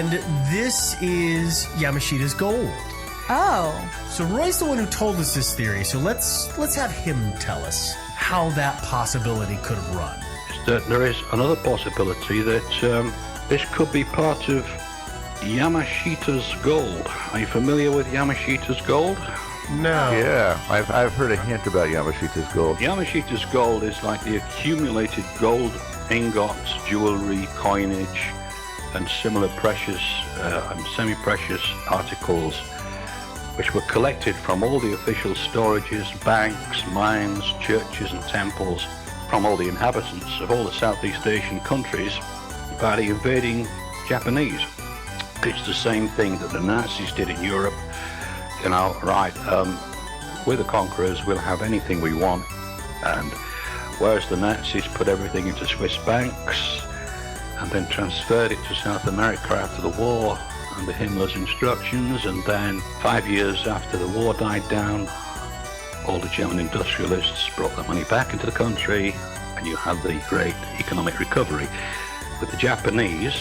And this is Yamashita's gold. Oh. So Roy's the one who told us this theory, so let's have him tell us how that possibility could have run. That there is another possibility that this could be part of Yamashita's gold. Are you familiar with Yamashita's gold? No. Yeah, I've heard a hint about Yamashita's gold. Yamashita's gold is like the accumulated gold ingots, jewelry, coinage, and similar precious and semi-precious articles, which were collected from all the official storages, banks, mines, churches, and temples, from all the inhabitants of all the Southeast Asian countries by the invading Japanese. It's the same thing that the Nazis did in Europe. You know, right, we're the conquerors, we'll have anything we want. And whereas the Nazis put everything into Swiss banks and then transferred it to South America after the war under Himmler's instructions, and then 5 years after the war died down, all the German industrialists brought the money back into the country, and you had the great economic recovery. With the Japanese,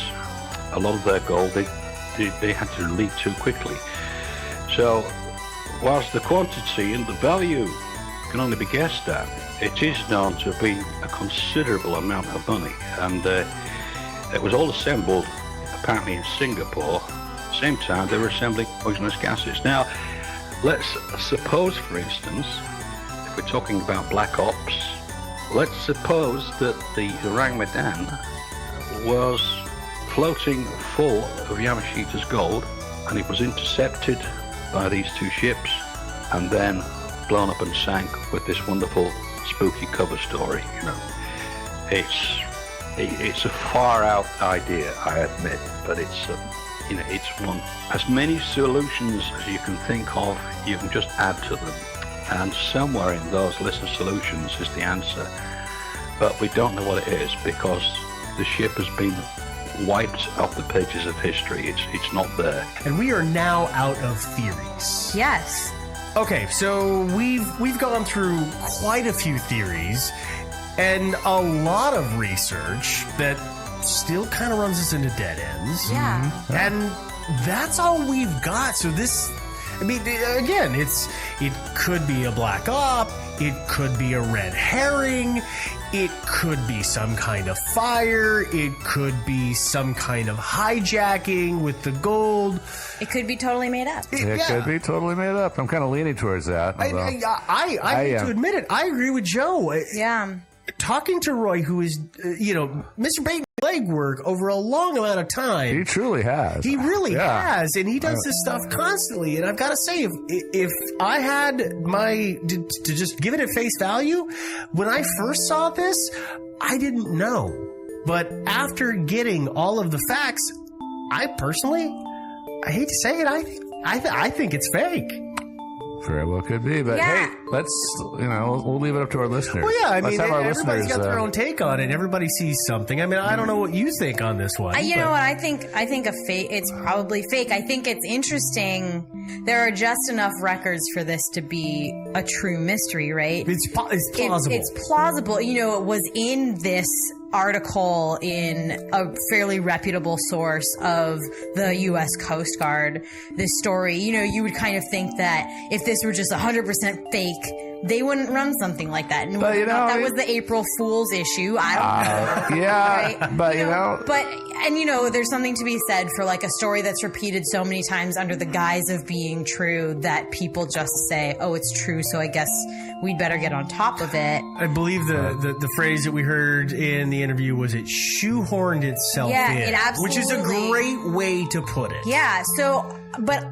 a lot of their gold, they had to leave too quickly. So, whilst the quantity and the value can only be guessed at, it is known to have been a considerable amount of money. And it was all assembled, apparently in Singapore. At the same time, they were assembling poisonous gases. Now, let's suppose, for instance, if we're talking about black ops, let's suppose that the Orang Medan was floating full of Yamashita's gold, and it was intercepted by these two ships and then blown up and sank with this wonderful spooky cover story. You know, it's a far out idea, I admit, but it's it's one. As many solutions as you can think of, you can just add to them, and somewhere in those list of solutions is the answer, but we don't know what it is because the ship has been wiped off the pages of history. It's not there. And we are now out of theories. Yes. Okay, so we've gone through quite a few theories and a lot of research that still kind of runs us into dead ends. Yeah. And that's all we've got. So this, I mean, again, it could be a black op, it could be a red herring, it could be some kind of fire, it could be some kind of hijacking with the gold. It could be totally made up. It could be totally made up. I'm kind of leaning towards that. I hate to admit it. I agree with Joe. Yeah. Talking to Roy, who is, Mr. Bait legwork over a long amount of time. He truly has. He really has, and he does this stuff constantly. And I've got to say, if I had to just give it at face value, when I first saw this, I didn't know. But after getting all of the facts, I hate to say it, I think it's fake. Very well could be, but hey, we'll leave it up to our listeners. Well, yeah, I mean, everybody's got their own take on it. Everybody sees something. I mean, I don't know what you think on this one. You know what? I think it's probably fake. I think it's interesting. There are just enough records for this to be a true mystery, right? It's plausible. It's plausible. You know, it was in this article in a fairly reputable source of the U.S. Coast Guard, this story. You know, you would kind of think that if this were just 100% fake, they wouldn't run something like that. And that was the April Fool's issue. I don't know. Yeah, right? but there's something to be said for like a story that's repeated so many times under the guise of being true that people just say, oh, it's true, so I guess we'd better get on top of it. I believe the phrase that we heard in the interview was it shoehorned itself in. It absolutely. Which is a great way to put it. Yeah, but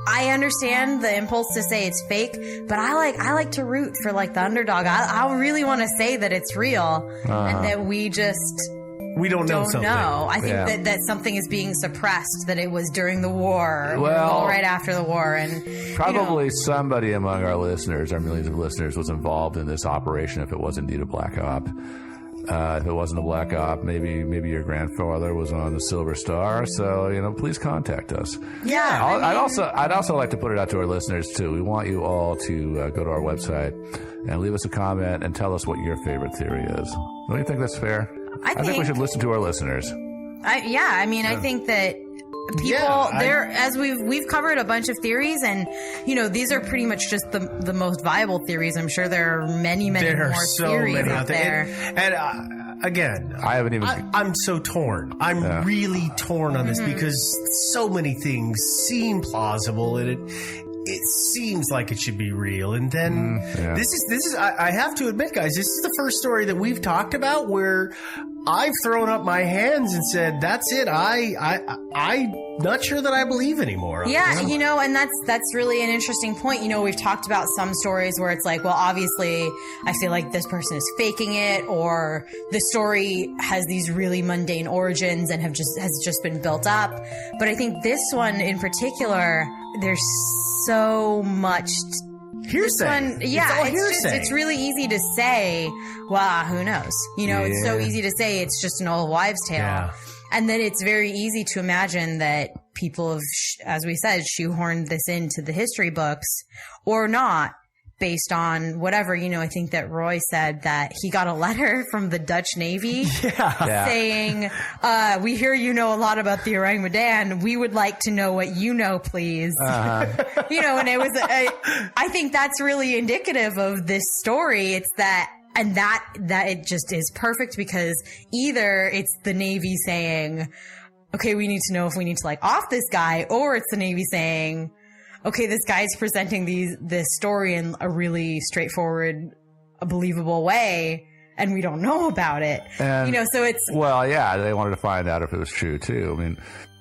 I understand the impulse to say it's fake, but I like to root for like the underdog. I really want to say that it's real and that we don't know something. I think that something is being suppressed, that it was during the war, or right after the war. And probably somebody among our listeners, our millions of listeners, was involved in this operation if it was indeed a black op. If it wasn't a black op, maybe your grandfather was on the Silver Star. So, please contact us. Yeah. I'd also like to put it out to our listeners too. We want you all to go to our website and leave us a comment and tell us what your favorite theory is. Don't you think that's fair? I think we should listen to our listeners. I think that people as we've covered a bunch of theories, and these are pretty much just the most viable theories. I'm sure there are many more theories out there. And again, I haven't even. I'm so torn. I'm really torn on this because so many things seem plausible, and it seems like it should be real. And then this is I have to admit, guys, this is the first story that we've talked about where I've thrown up my hands and said, that's it. I'm not sure that I believe anymore. Yeah, and that's really an interesting point. We've talked about some stories where it's like, well, obviously I feel like this person is faking it, or the story has these really mundane origins and has just been built up. But I think this one in particular, there's so much hearsay. It's really easy to say, well, who knows? It's so easy to say it's just an old wives' tale. Yeah. And then it's very easy to imagine that people have, as we said, shoehorned this into the history books or not, based on whatever. I think that Roy said that he got a letter from the Dutch Navy saying, we hear you know a lot about the orangutan. We would like to know what you know, please. And it was, I think that's really indicative of this story. It's that, and that it just is perfect, because either it's the Navy saying, okay, we need to know if we need to off this guy, or it's the Navy saying, okay, this guy's presenting this story in a really straightforward, a believable way, and we don't know about it. And, so it's... Well, yeah, they wanted to find out if it was true, too. I mean,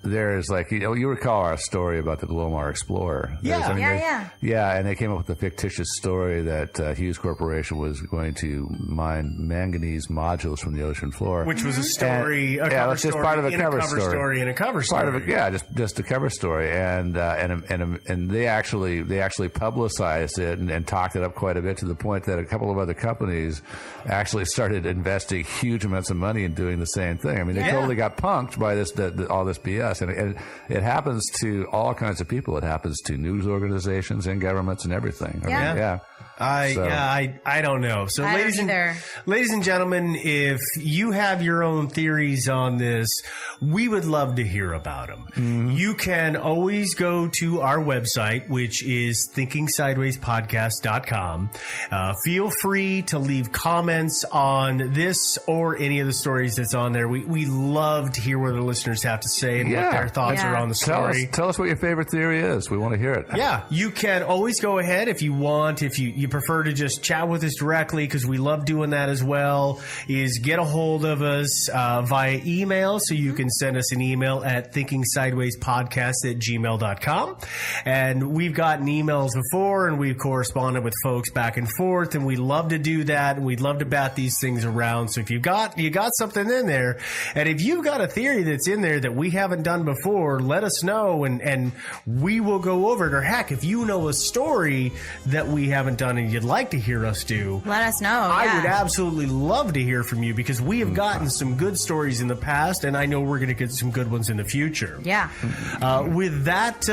there's you recall our story about the Glomar Explorer. Yeah, and they came up with a fictitious story that Hughes Corporation was going to mine manganese nodules from the ocean floor. Which was a story, just part of a cover story. In a cover story. Part of it, just a cover story. And they actually publicized it and talked it up quite a bit, to the point that a couple of other companies actually started investing huge amounts of money in doing the same thing. I mean, they totally got punked by all this BS. And it happens to all kinds of people. It happens to news organizations and governments and everything. I don't know. So, ladies and gentlemen, if you have your own theories on this, we would love to hear about them. Mm-hmm. You can always go to our website, which is thinkingsidewayspodcast.com. Feel free to leave comments on this or any of the stories that's on there. We love to hear what the listeners have to say and what their thoughts are on the story. Tell us what your favorite theory is. We want to hear it. Yeah, you can always go ahead if you want. If you prefer to just chat with us directly, because we love doing that as well, is get a hold of us via email. So you can send us an email at thinkingsidewayspodcast@gmail.com. And we've gotten emails before, and we've corresponded with folks back and forth, and we love to do that, and we'd love to bat these things around. So if you got something in there, and if you've got a theory that's in there that we haven't done before, let us know, and we will go over it. Or heck, if you know a story that we haven't done and you'd like to hear us do, let us know. I would absolutely love to hear from you, because we have gotten some good stories in the past, and I know we're going to get some good ones in the future. Yeah. With that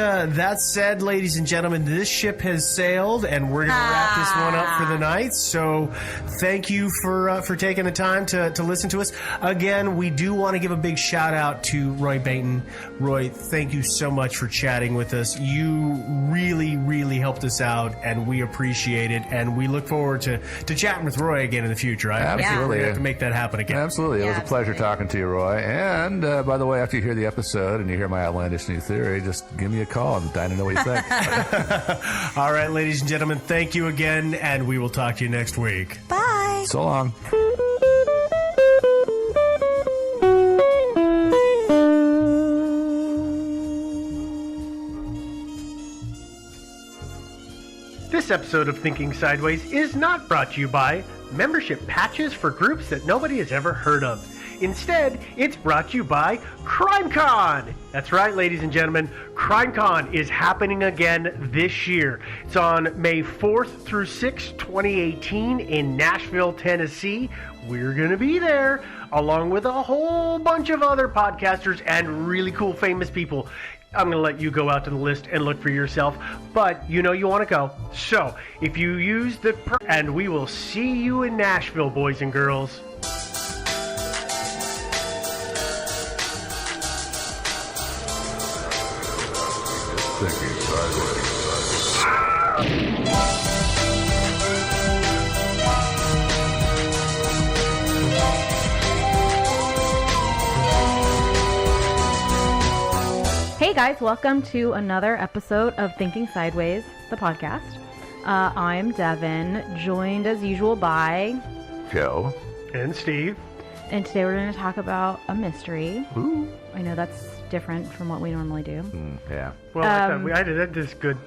said, ladies and gentlemen, this ship has sailed, and we're going to wrap this one up for the night. So thank you for taking the time to listen to us. Again, we do want to give a big shout out to Roy Bainton. Roy, thank you so much for chatting with us. You really, really helped us out, and we appreciate it. And we look forward to chatting with Roy again in the future. Absolutely. We have to make that happen again. Absolutely. It was a pleasure talking to you, Roy. And by the way, after you hear the episode and you hear my outlandish new theory, just give me a call. I'm dying to know what you think. All right, ladies and gentlemen, thank you again, and we will talk to you next week. Bye. So long. This episode of Thinking Sideways is not brought to you by membership patches for groups that nobody has ever heard of. Instead, it's brought to you by CrimeCon. That's right, ladies and gentlemen. CrimeCon is happening again this year. It's on May 4th through 6th, 2018 in Nashville, Tennessee. We're going to be there, along with a whole bunch of other podcasters and really cool famous people. I'm going to let you go out to the list and look for yourself, but you know you want to go. So, if you use the... and we will see you in Nashville, boys and girls. Thinking Sideways. Hey guys, welcome to another episode of Thinking Sideways, the podcast. I'm Devin, joined as usual by Joe. And Steve. And today we're going to talk about a mystery. Ooh. I know that's different from what we normally do. Yeah. Well, I thought we had this good,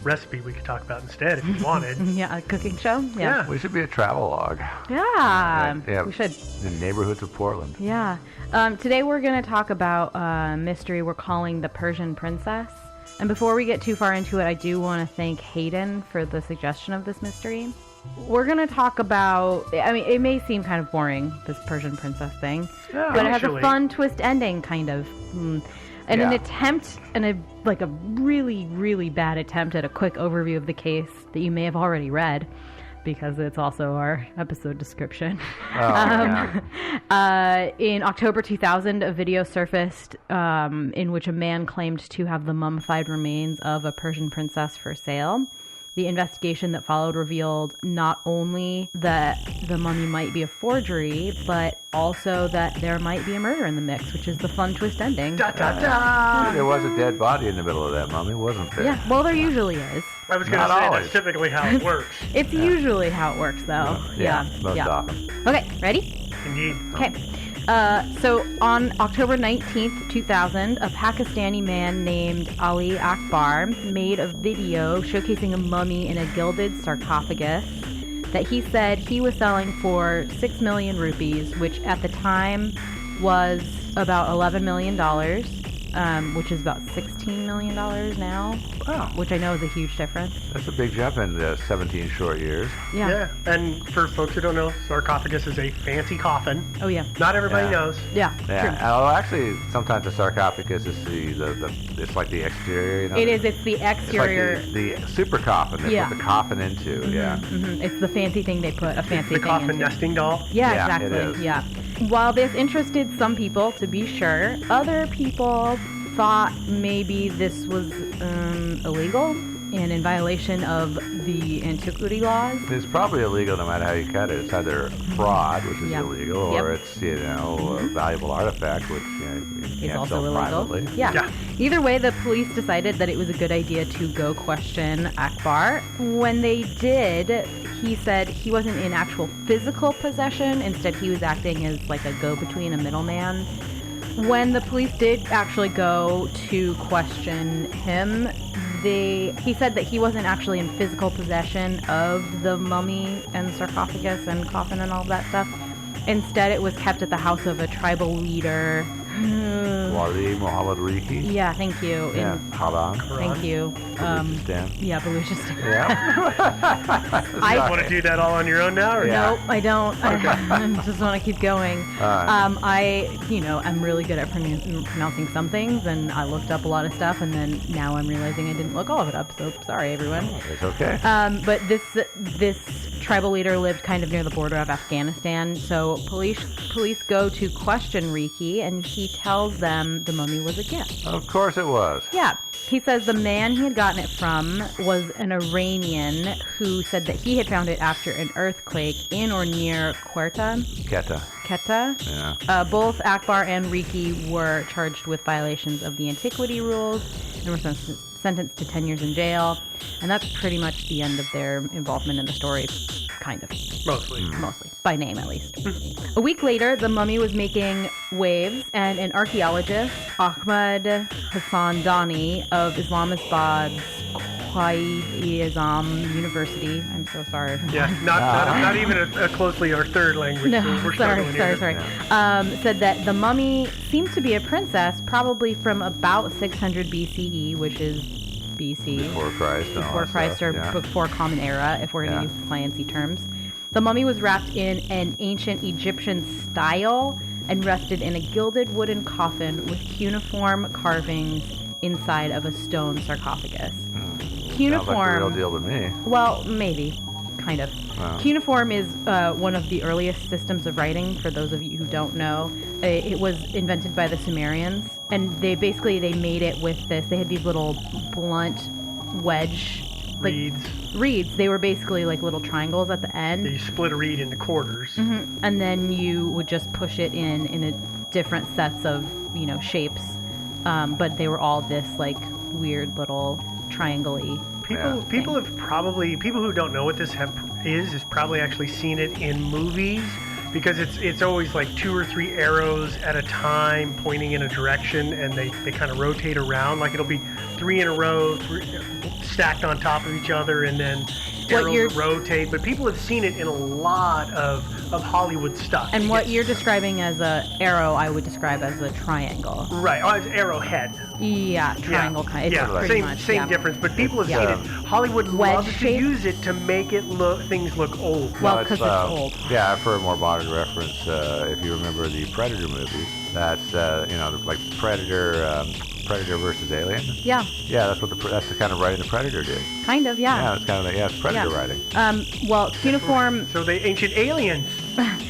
recipe we could talk about instead if you wanted. Yeah, a cooking show? Yeah. We should be a travel log. Yeah, we should. In neighborhoods of Portland. Yeah. Today we're going to talk about a mystery we're calling The Persian Princess. And before we get too far into it, I do want to thank Hayden for the suggestion of this mystery. We're going to talk about, it may seem kind of boring, this Persian princess thing, but it has a fun twist ending, kind of. And an attempt, and a really, really bad attempt at a quick overview of the case that you may have already read, because it's also our episode description. In October 2000, a video surfaced in which a man claimed to have the mummified remains of a Persian princess for sale. The investigation that followed revealed not only that the mummy might be a forgery, but also that there might be a murder in the mix, which is the fun twist ending. Da, da, da. There was a dead body in the middle of that mummy, wasn't there? Yeah, well, there usually is. I was going to Not say always. that's typically how it works. It's usually how it works, though. Most often. Okay, ready? Indeed. Okay. So on October 19th, 2000, a Pakistani man named Ali Akbar made a video showcasing a mummy in a gilded sarcophagus that he said he was selling for 6 million rupees, which at the time was about $11 million, which is about $16 million now, which I know is a huge difference. That's a big jump in 17 short years. Yeah. And for folks who don't know, sarcophagus is a fancy coffin. Oh, yeah. Not everybody knows. Yeah. Yeah. Oh, actually, sometimes the sarcophagus is it's like the exterior. It is. It's the exterior. It's like the super coffin they put the coffin into. Yeah. Mm-hmm. It's the fancy thing they put a fancy The thing coffin into. nesting doll. Yeah, Yeah, exactly. it is. Yeah. While this interested some people, to be sure, other people thought maybe this was illegal and in violation of the antiquity laws. It's probably illegal no matter how you cut it. It's either fraud, which is illegal, or it's a valuable artifact, which you It's can't also sell illegal. privately. Yeah. Either way, the police decided that it was a good idea to go question Akbar. When they did, he said he wasn't in actual physical possession. Instead, he was acting as like a go-between, a middleman. When the police did actually go to question him, he said that he wasn't actually in physical possession of the mummy and sarcophagus and coffin and all that stuff. Instead, it was kept at the house of a tribal leader. Wali Muhammad Riki. Yeah, thank you. Yeah, Haran. Thank you. Balochistan. Yeah, Balochistan. Yeah. You want to do that all on your own now? Or Nope, I don't. I just want to keep going. I'm really good at pronouncing some things, and I looked up a lot of stuff, and then now I'm realizing I didn't look all of it up, so sorry, everyone. It's okay. But this tribal leader lived kind of near the border of Afghanistan, so police go to question Riki, and he tells them the mummy was a gift. Of course it was. Yeah. He says the man he had gotten it from was an Iranian who said that he had found it after an earthquake in or near Quetta. Yeah. Both Akbar and Riki were charged with violations of the antiquity rules and were sentenced to 10 years in jail. And that's pretty much the end of their involvement in the story, kind of. Mostly. By name, at least. A week later, the mummy was making waves, and an archaeologist, Ahmad Hassan Dani of Islamabad's Quaid-e-Azam University. I'm so sorry. Yeah, not even a closely our third language. No, so we're struggling here. sorry. Said that the mummy seemed to be a princess, probably from about 600 BCE, which is BC. Before Christ. and all Before that Christ stuff. or Yeah. before Common Era, if we're going to use fancy terms. The mummy was wrapped in an ancient Egyptian style and rested in a gilded wooden coffin with cuneiform carvings inside of a stone sarcophagus. Cuneiform. Sounds like the real deal to me. Well, maybe. Kind of. Wow. Cuneiform is one of the earliest systems of writing, for those of you who don't know. It was invented by the Sumerians and they made it with this. They had these little blunt wedge reeds. They were basically like little triangles at the end. You split a reed into quarters. And then you would just push it in a different sets of, shapes. But they were all this like weird little triangle-y. People who don't know what this is probably actually seen it in movies, because it's always like 2 or 3 arrows at a time pointing in a direction, and they kind of rotate around. Like it'll be 3 in a row, stacked on top of each other, and then arrows rotate. But people have seen it in a lot of Hollywood stuff. And what you're describing as a arrow, I would describe as a triangle. Right. Oh, it's arrowhead. Yeah, triangle kind. Yeah, same difference. But people have seen it. Hollywood loves to use it to make things look old. Well, because it's old. Yeah, for a more modern reference, if you remember the Predator movies, that's like Predator versus Alien. Yeah. Yeah, that's the kind of writing the Predator did. Kind of, yeah. Yeah, it's kind of it's Predator writing. Well, cuneiform. So they ancient aliens.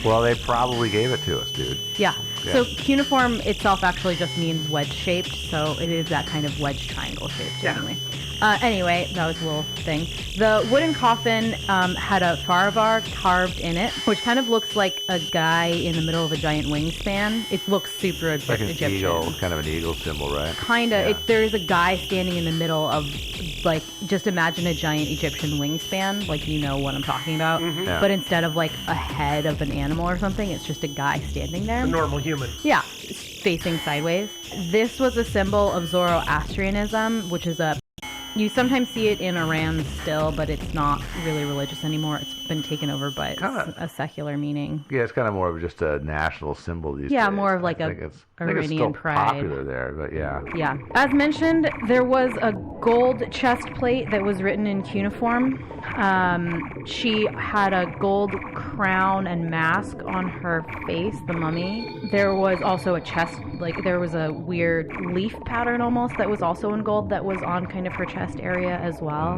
Well, they probably gave it to us, dude. Yeah. So cuneiform itself actually just means wedge-shaped, so it is that kind of wedge triangle shaped anyway. Anyway, that was a little thing. The wooden coffin had a faravar carved in it, which kind of looks like a guy in the middle of a giant wingspan. It looks super Like an Egyptian. eagle, kind of an eagle symbol, right? Kind of. Yeah. There is a guy standing in the middle of, like, just imagine a giant Egyptian wingspan, like you know what I'm talking about. Mm-hmm. Yeah. But instead of like a head of an animal or something, it's just a guy standing there. A normal human. Yeah, facing sideways. This was a symbol of Zoroastrianism, which is you sometimes see it in Iran still, but it's not really religious anymore. It's been taken over by a secular meaning. Yeah, it's kind of more of just a national symbol these days. Yeah, more of like I think it's Iranian still pride. popular there, but yeah. Yeah. As mentioned, there was a gold chest plate that was written in cuneiform. She had a gold crown and mask on her face, the mummy. There was also a chest, there was a weird leaf pattern almost that was also in gold that was on kind of her chest area as well,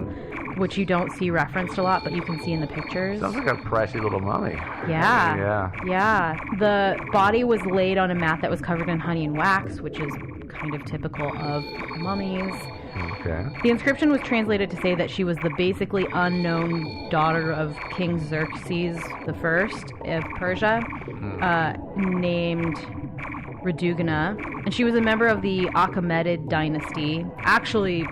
which you don't see referenced a lot, but you can see in the pictures. Sounds like a pricey little mummy. Yeah. Yeah. The body was laid on a mat that was covered in honey and wax, which is kind of typical of mummies. Okay. The inscription was translated to say that she was the basically unknown daughter of King Xerxes I of Persia, named Radugana, and she was a member of the Achaemenid dynasty. Actually,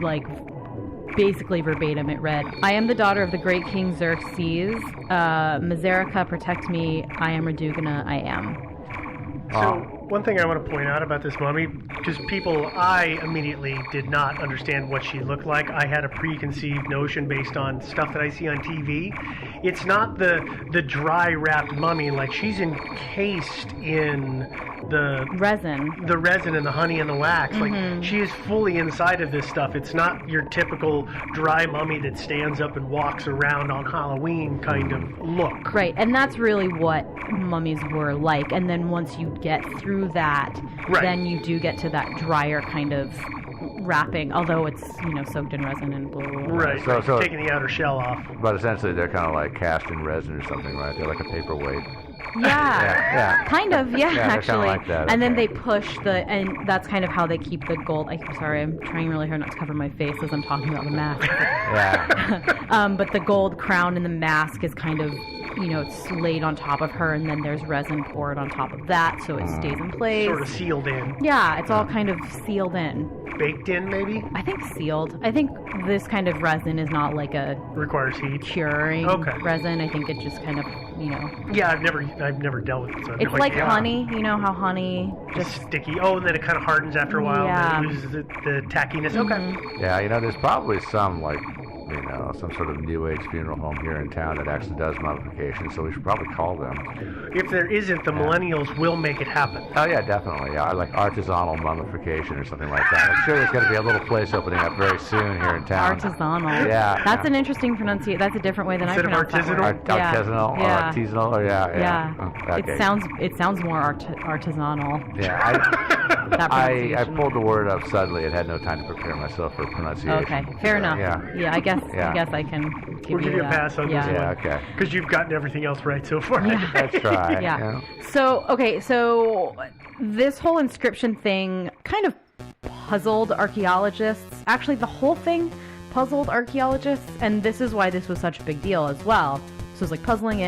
basically verbatim, it read, "I am the daughter of the great King Xerxes. Mazarica, protect me. I am Radugana. I am." So one thing I want to point out about this mummy, because I immediately did not understand what she looked like. I had a preconceived notion based on stuff that I see on TV. It's not the dry wrapped mummy. Like, she's encased in the resin and the honey and the wax. Mm-hmm. Like, she is fully inside of this stuff. It's not your typical dry mummy that stands up and walks around on Halloween kind of look. Right, and that's really what mummies were like. And then once you get through that, then you do get to that drier kind of wrapping, although it's soaked in resin and blah, blah, blah. Right, so taking the outer shell off. But essentially they're kind of like cast in resin or something, right? They're like a paperweight. Yeah. Kind of, actually. Like that, and then they push and that's kind of how they keep the gold. I'm sorry, I'm trying really hard not to cover my face as I'm talking about the mask. But the gold crown and the mask is kind of, it's laid on top of her, and then there's resin poured on top of that, so it stays in place. Sort of sealed in. Yeah, it's all kind of sealed in. Baked in, maybe? I think sealed. I think this kind of resin is not like a requires heat curing resin. I think it just kind of, Yeah, I've never dealt with it. So it's like honey. You know how honey just sticky. Oh, and then it kind of hardens after a while. Yeah. And it loses the tackiness. Mm-hmm. Okay. Yeah, there's probably some some sort of new age funeral home here in town that actually does mummification, so we should probably call them. If there isn't, the millennials will make it happen. Oh yeah, definitely. Yeah, like artisanal mummification or something like that. I'm sure there's going to be a little place opening up very soon here in town. Artisanal. Yeah. That's an interesting pronunciation. That's a different way than I pronounce that word. Artisanal. Yeah. Or artisanal. Or yeah. Okay. It sounds more artisanal. Yeah. That I pulled the word up suddenly and had no time to prepare myself for pronunciation. Okay, fair enough. Yeah, I guess guess I can give We'll give you a that. pass on this Yeah, one. okay. Because you've gotten everything else right so far. That's right. Yeah. So, okay, so this whole inscription thing kind of puzzled archaeologists. Actually, the whole thing puzzled archaeologists, and this is why this was such a big deal as well. So it's like puzzling